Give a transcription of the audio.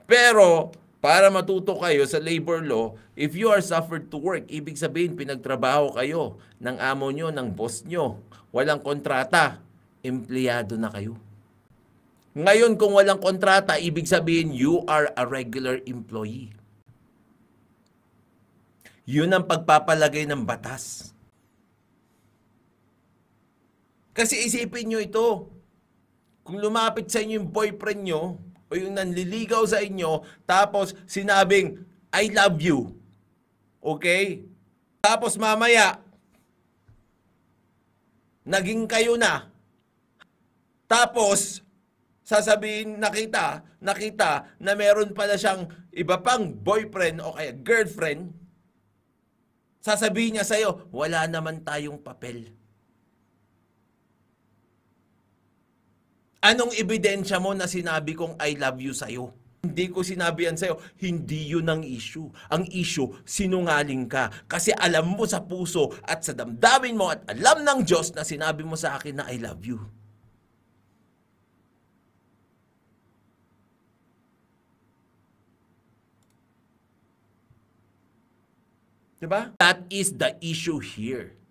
Pero, para matuto kayo sa labor law, if you are suffered to work, ibig sabihin pinagtrabaho kayo ng amo nyo, ng boss nyo, walang kontrata, empleyado na kayo. Ngayon, kung walang kontrata, ibig sabihin you are a regular employee. Yun ang pagpapalagay ng batas. Kasi isipin nyo ito, kung lumapit sa inyo yung boyfriend nyo, o yung nanliligaw sa inyo, tapos sinabing, I love you. Okay? Tapos mamaya, naging kayo na. Tapos, sasabihin nakita na meron pala siyang iba pang boyfriend o kaya girlfriend, sasabihin niya sa'yo, wala naman tayong papel. Anong ebidensya mo na sinabi kong I love you sa'yo? Hindi ko sinabi yan sa'yo. Hindi yun ang issue. Ang issue, sinungaling ka. Kasi alam mo sa puso at sa damdamin mo at alam ng Diyos na sinabi mo sa akin na I love you. Diba? That is the issue here.